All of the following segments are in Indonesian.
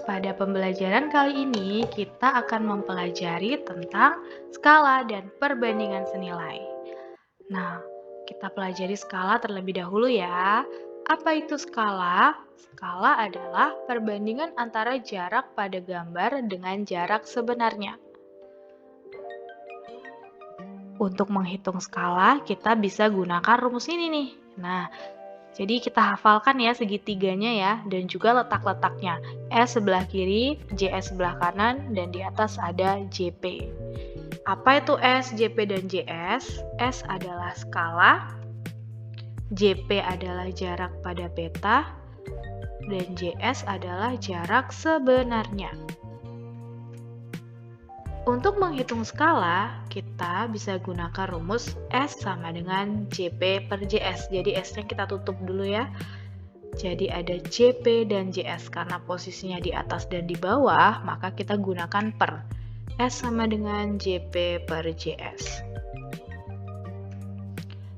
pada pembelajaran kali ini kita akan mempelajari tentang skala dan perbandingan senilai. Nah, kita pelajari skala terlebih dahulu ya. Apa itu skala? Skala adalah perbandingan antara jarak pada gambar dengan jarak sebenarnya. Untuk menghitung skala, kita bisa gunakan rumus ini nih. Nah, jadi kita hafalkan ya segitiganya ya, dan juga letak-letaknya. S sebelah kiri, JS sebelah kanan, dan di atas ada JP. Apa itu S, JP, dan JS? S adalah skala, JP adalah jarak pada peta, dan JS adalah jarak sebenarnya. Untuk menghitung skala, kita bisa gunakan rumus S sama dengan JP per JS. Jadi S-nya kita tutup dulu ya. Jadi ada JP dan JS. Karena posisinya di atas dan di bawah, maka kita gunakan per. S sama dengan JP per JS.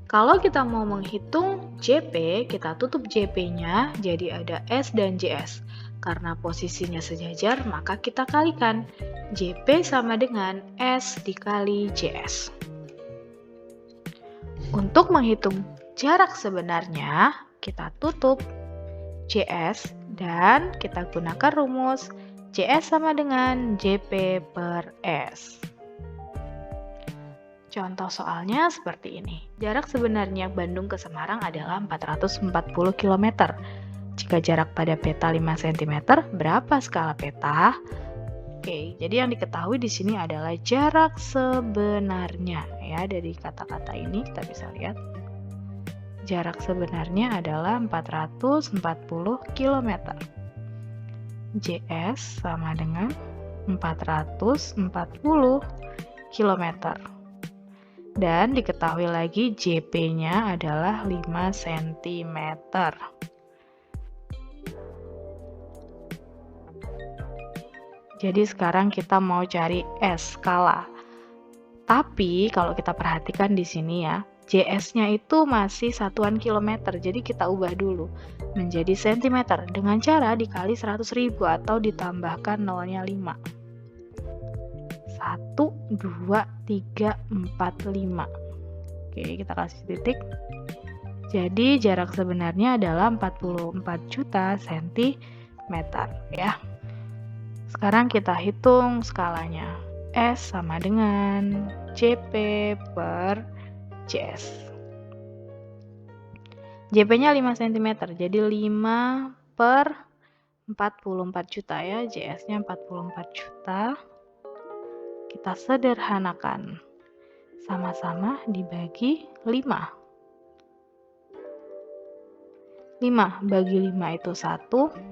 Kalau kita mau menghitung JP, kita tutup JP-nya, jadi ada S dan JS. Karena posisinya sejajar, maka kita kalikan. JP sama dengan S dikali JS. Untuk menghitung jarak sebenarnya, kita tutup JS dan kita gunakan rumus JS sama dengan JP per S. Contoh soalnya seperti ini. Jarak sebenarnya Bandung ke Semarang adalah 440 km. Jika jarak pada peta 5 cm, berapa skala peta? Oke, jadi yang diketahui di sini adalah jarak sebenarnya ya. Dari kata-kata ini kita bisa lihat jarak sebenarnya adalah 440 km. JS sama dengan 440 km. Dan diketahui lagi JP-nya adalah 5 cm. Jadi sekarang kita mau cari S skala. Tapi kalau kita perhatikan di sini ya, JS-nya itu masih satuan kilometer. Jadi kita ubah dulu menjadi sentimeter dengan cara dikali 100.000 atau ditambahkan nolnya 5. 1, 2, 3, 4, 5. Oke, kita kasih titik. Jadi jarak sebenarnya adalah 44 juta sentimeter ya. Sekarang kita hitung skalanya. S sama dengan JP per JS. JP-nya 5 cm, jadi 5 per 44 juta ya. JS-nya 44 juta. Kita sederhanakan. Sama-sama dibagi 5. 5 bagi 5 itu 1.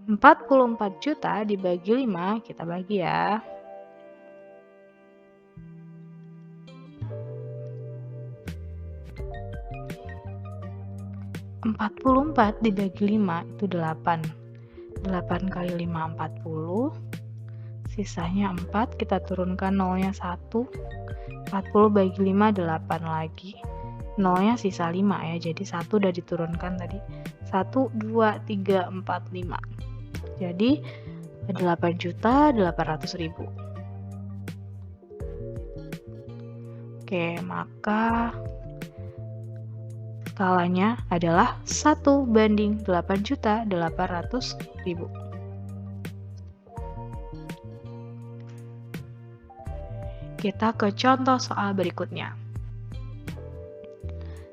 44 juta dibagi 5, kita bagi ya. Empat puluh 4 dibagi 5 itu 8. 8 kali 5, 40. Sisanya 4, kita turunkan nolnya 1. 40 bagi 5, 8 lagi. Nolnya sisa 5 ya, jadi 1 udah diturunkan tadi. 1, 2, 3, 4, 5. Jadi 8.800.000. Oke, maka skalanya adalah 1 banding 8.800.000. Kita ke contoh soal berikutnya.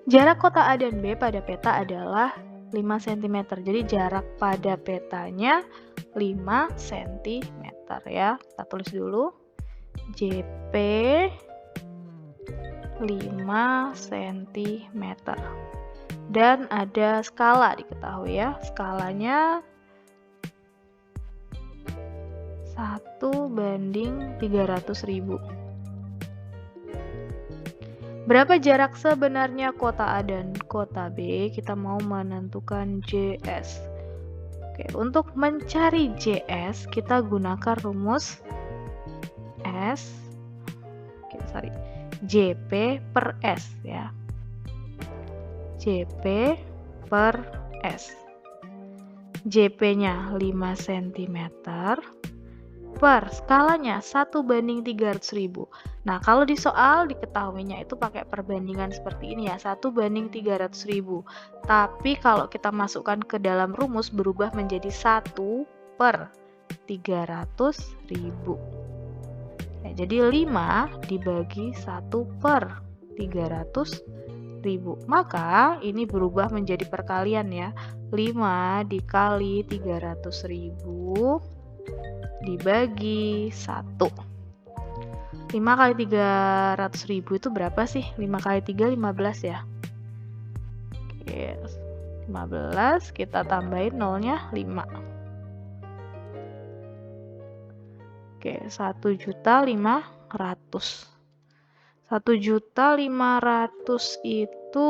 Jarak kota A dan B pada peta adalah 5 cm. Jadi jarak pada petanya 5 cm ya. Kita tulis dulu. JP 5 cm. Dan ada skala diketahui ya. Skalanya 1 banding 300.000. Berapa jarak sebenarnya kota A dan kota B? Kita mau menentukan JS. Oke, untuk mencari JS, kita gunakan rumus JP per S ya. JP per S. JP-nya 5 cm per skalanya 1/300.000. Nah, kalau di soal diketahuinya itu pakai perbandingan seperti ini ya, 1/300.000. Tapi kalau kita masukkan ke dalam rumus berubah menjadi 1/300.000. Ya, jadi 5 dibagi 1/300.000. Maka ini berubah menjadi perkalian ya. 5 dikali 300.000 dibagi 1. 5 kali 300.000 itu berapa sih? 5 kali 3, 15 ya. Oke, 15 kita tambahin nolnya 5. Oke, 1.500.000. 1.500.000 itu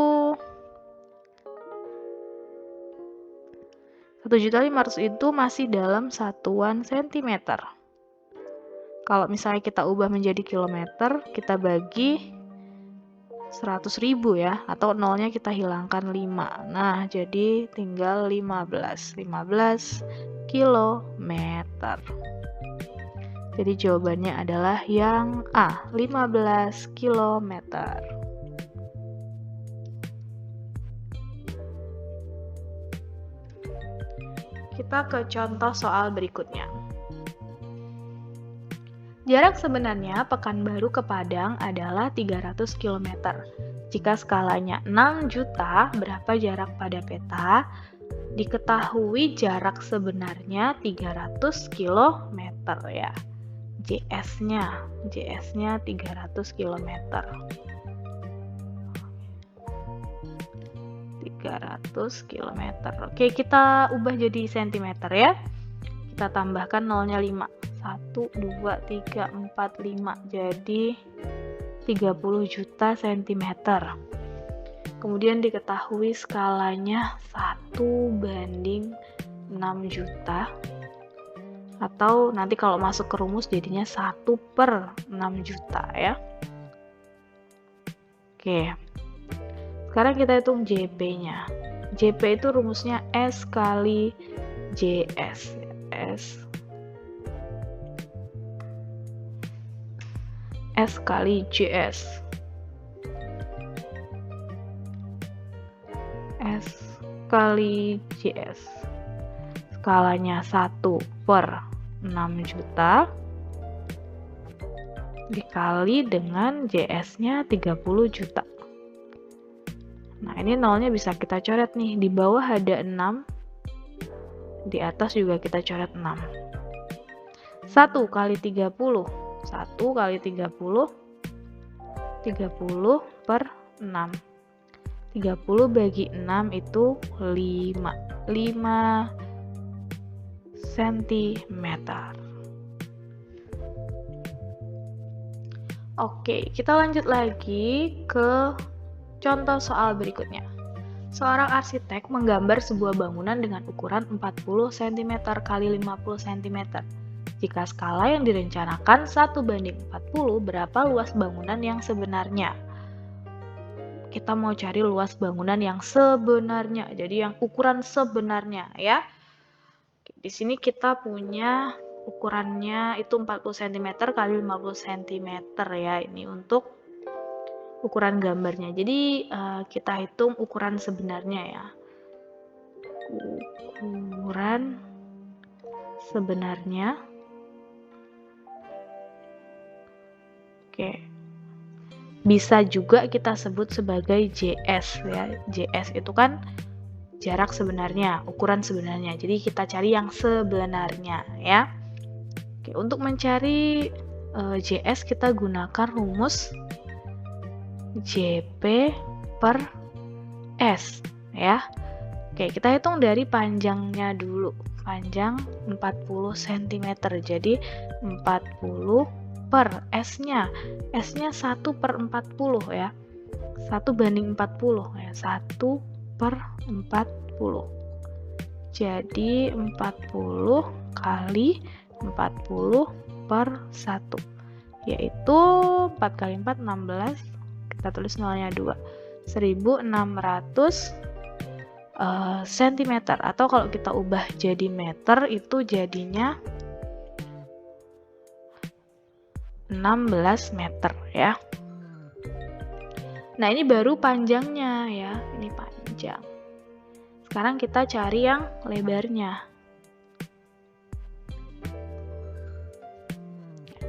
1.500.000 itu masih dalam satuan cm. Kalau misalnya kita ubah menjadi kilometer, kita bagi 100.000 ya, atau nolnya kita hilangkan 5. Nah, jadi tinggal 15 kilometer. Jadi jawabannya adalah yang A, 15 kilometer. Kita ke contoh soal berikutnya. Jarak sebenarnya Pekanbaru ke Padang adalah 300 km. Jika skalanya 6 juta, berapa jarak pada peta? Diketahui jarak sebenarnya 300 km ya. JS-nya 300 km. 300 km. Oke, kita ubah jadi cm ya. Kita tambahkan nolnya 5. 1, 2, 3, 4, 5. Jadi 30 juta cm. Kemudian diketahui skalanya 1/6 juta. Atau nanti kalau masuk ke rumus jadinya 1/6 juta ya. Oke. Sekarang kita hitung JP-nya. JP itu rumusnya S kali JS. S kali JS. S kali JS. Skalanya 1/6 juta dikali dengan JS-nya 30 juta. Nah, ini nolnya bisa kita coret nih. Di bawah ada 6. Di atas juga kita coret 6. 1 kali 30. 1 kali 30. 30 per 6. 30 bagi 6 itu 5 cm. Oke, kita lanjut lagi ke contoh soal berikutnya. Seorang arsitek menggambar sebuah bangunan dengan ukuran 40 cm x 50 cm. Jika skala yang direncanakan 1/40, berapa luas bangunan yang sebenarnya? Kita mau cari luas bangunan yang sebenarnya, jadi yang ukuran sebenarnya ya. Di sini kita punya ukurannya itu 40 cm x 50 cm ya, ini untuk ukuran gambarnya. Jadi kita hitung ukuran sebenarnya ya. Ukuran sebenarnya. Oke. Bisa juga kita sebut sebagai JS ya. JS itu kan jarak sebenarnya, ukuran sebenarnya. Jadi kita cari yang sebenarnya ya. Oke, untuk mencari JS kita gunakan rumus JP per S ya. Oke, kita hitung dari panjangnya dulu. Panjang 40 cm. Jadi 40 per S-nya. S-nya 1/40 ya. 1/40 ya. 1/40. Jadi 40 kali 40 per 1. Yaitu 4 kali 4, 16. Kita tulis nolnya 2. 1600 sentimeter, atau kalau kita ubah jadi meter itu jadinya 16 meter ya. Nah, ini baru panjangnya ya, ini panjang. Sekarang kita cari yang lebarnya.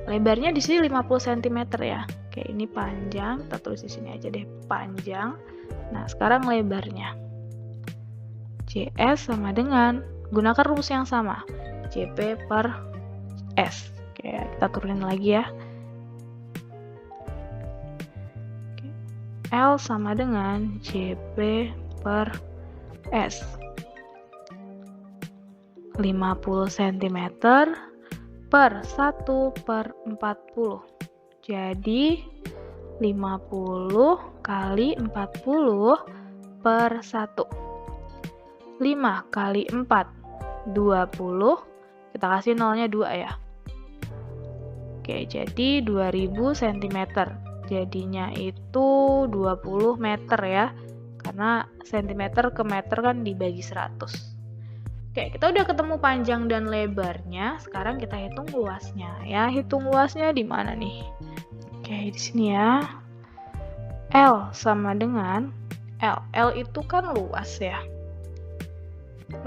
Lebarnya di sini 50 cm ya. Oke, ini panjang, kita tulis di sini aja deh, panjang. Nah, sekarang lebarnya. JS sama dengan, gunakan rumus yang sama, JP per S. Oke, kita turunin lagi ya. Oke, L sama dengan JP per S. 50 cm per 1 per 40. Jadi 50 kali 40 per 1. 5 kali 4, 20. Kita kasih nolnya 2 ya. Oke, jadi 2000 cm. Jadinya itu 20 meter ya. Karena cm ke meter kan dibagi 100. Oke, kita udah ketemu panjang dan lebarnya. Sekarang kita hitung luasnya ya. Hitung luasnya di mana nih? Oke, di sini ya. L sama dengan L. L itu kan luas ya.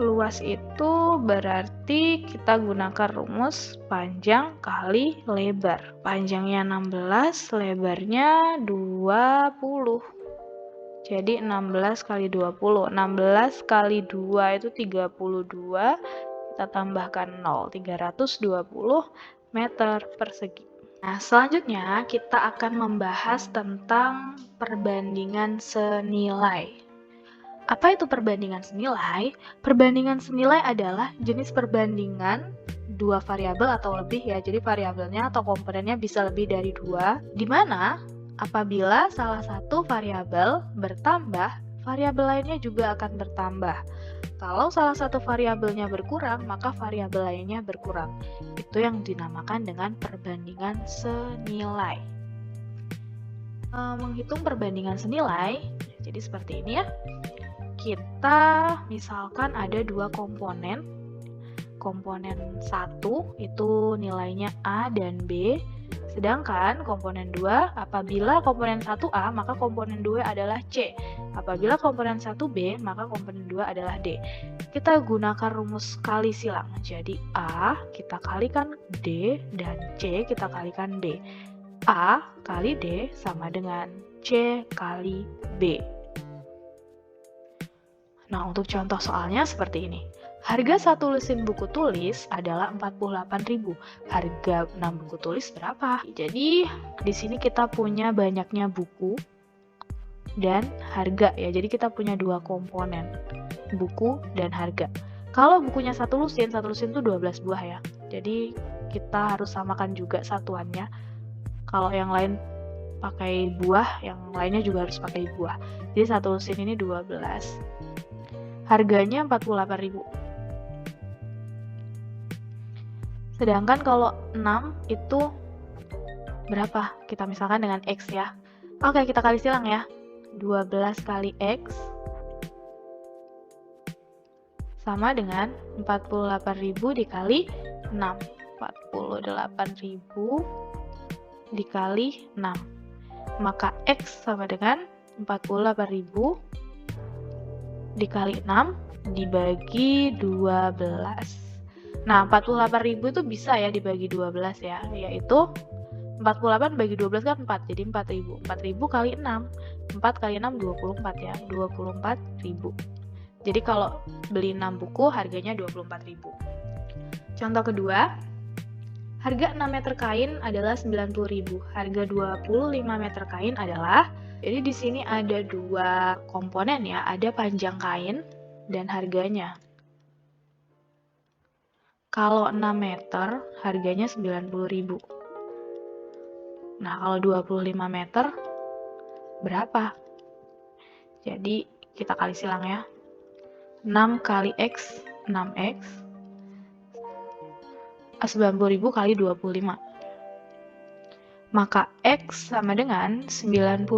Luas itu berarti kita gunakan rumus panjang kali lebar. Panjangnya 16, lebarnya 20. Jadi 16 kali 20. 16 kali 2 itu 32. Kita tambahkan 0, 320 meter persegi. Nah, selanjutnya kita akan membahas tentang perbandingan senilai. Apa itu perbandingan senilai? Perbandingan senilai adalah jenis perbandingan dua variabel atau lebih ya. Jadi variabelnya atau komponennya bisa lebih dari 2, di mana apabila salah satu variabel bertambah, variabel lainnya juga akan bertambah. Kalau salah satu variabelnya berkurang, maka variabel lainnya berkurang. Itu yang dinamakan dengan perbandingan senilai. Menghitung perbandingan senilai, jadi seperti ini ya. Kita misalkan ada dua komponen. Komponen 1 itu nilainya A dan B. Sedangkan komponen 2, apabila komponen 1A, maka komponen 2 adalah C. Apabila komponen 1B, maka komponen 2 adalah D. Kita gunakan rumus kali silang. Jadi A kita kalikan D dan C kita kalikan B. A kali D sama dengan C kali B. Nah, untuk contoh soalnya seperti ini. Harga satu lusin buku tulis adalah 48.000. Harga 6 buku tulis berapa? Jadi, di sini kita punya banyaknya buku dan harga ya. Jadi, kita punya dua komponen, buku dan harga. Kalau bukunya satu lusin itu 12 buah ya. Jadi, kita harus samakan juga satuannya. Kalau yang lain pakai buah, yang lainnya juga harus pakai buah. Jadi, satu lusin ini 12. Harganya 48.000. Sedangkan kalau 6 itu berapa? Kita misalkan dengan X ya. Oke, kita kali silang ya. 12 kali X sama dengan 48.000 dikali 6. 48.000 dikali 6. Maka X sama dengan 48.000 dikali 6 dibagi 12. Nah, 48.000 itu bisa ya dibagi 12 ya, yaitu 48 bagi 12 kan 4, jadi 4.000. 4.000 kali 6, 4 kali 6 24 ya, 24.000. Jadi kalau beli 6 buku harganya 24.000. Contoh kedua, harga 6 meter kain adalah 90.000. Harga 25 meter kain adalah, jadi di sini ada dua komponen ya, ada panjang kain dan harganya. Kalau 6 meter, harganya 90.000. Nah, kalau 25 meter, berapa? Jadi, kita kali silang ya. 6 kali X, 6X. 90.000 kali 25. Maka X sama dengan 90.000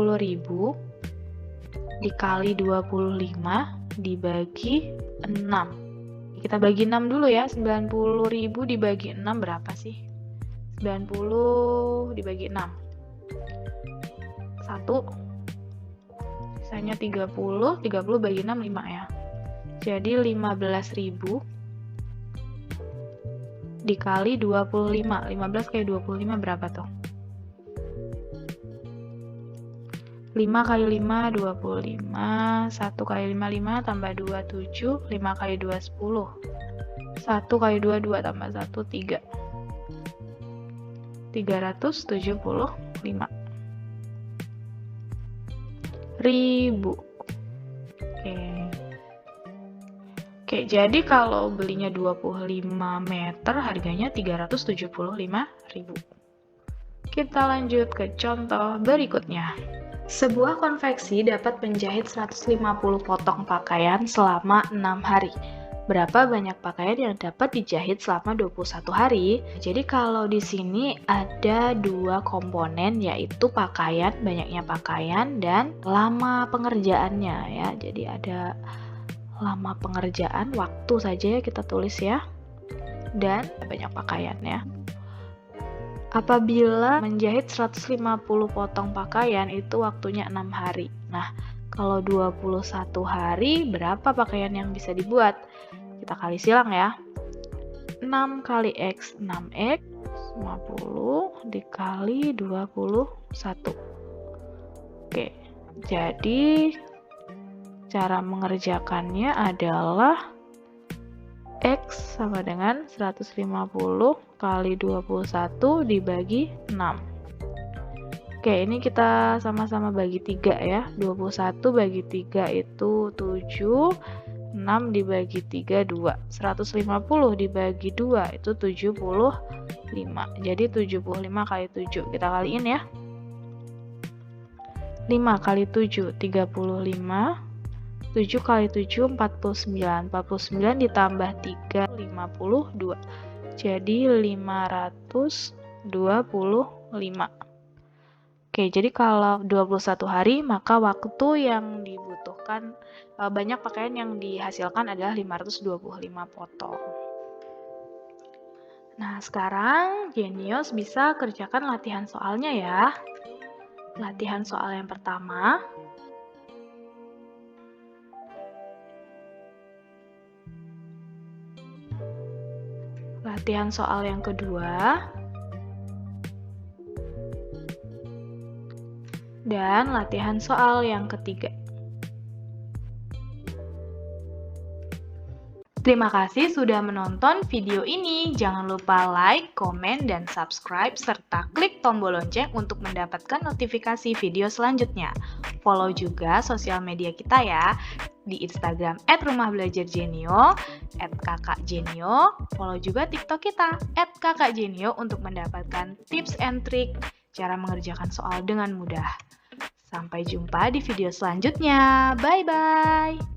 dikali 25 dibagi 6. Kita bagi 6 dulu ya. 90.000 dibagi 6 berapa sih? 90 dibagi 6. 1. Sisanya 30. 30 bagi 6, 5 ya. Jadi 15.000 dikali 25. 15 kali 25 berapa tuh? 5 kali 5, 25. 1 kali 5, 5 tambah 2, 7. 5 kali 2, 10. 1 kali 2, 2 tambah 1, 3. 375 ribu. Oke, jadi kalau belinya 25 meter, harganya 375.000. Kita lanjut ke contoh berikutnya. Sebuah konveksi dapat menjahit 150 potong pakaian selama 6 hari. Berapa banyak pakaian yang dapat dijahit selama 21 hari? Jadi kalau di sini ada 2 komponen, yaitu pakaian, banyaknya pakaian, dan lama pengerjaannya ya. Jadi ada lama pengerjaan, waktu saja ya kita tulis ya, dan banyak pakaian ya. Apabila menjahit 150 potong pakaian itu waktunya 6 hari. Nah, kalau 21 hari berapa pakaian yang bisa dibuat? Kita kali silang ya. 6 kali X, 6X, 50 dikali 21. Oke, jadi cara mengerjakannya adalah X sama dengan 150 kali 21 dibagi 6. Oke, ini kita sama-sama bagi 3 ya. 21 bagi 3 itu 7. 6 dibagi 3, 2. 150 dibagi 2 itu 75. Jadi 75 kali 7. Kita kaliin ya. 5 kali 7, 35. 7 kali 7, 49. 49 ditambah 3, 52. Jadi 525. Oke, jadi kalau 21 hari, maka waktu yang dibutuhkan, banyak pakaian yang dihasilkan adalah 525 potong. Nah, sekarang Genius bisa kerjakan latihan soalnya ya. Latihan soal yang pertama. Latihan soal yang kedua. Dan latihan soal yang ketiga. Terima kasih sudah menonton video ini. Jangan lupa like, komen, dan subscribe, serta klik tombol lonceng untuk mendapatkan notifikasi video selanjutnya. Follow juga sosial media kita ya, di Instagram @rumaHbelajarJenio, @kakakjenio. Follow juga TikTok kita, @kakakjenio, untuk mendapatkan tips and trik cara mengerjakan soal dengan mudah. Sampai jumpa di video selanjutnya. Bye-bye.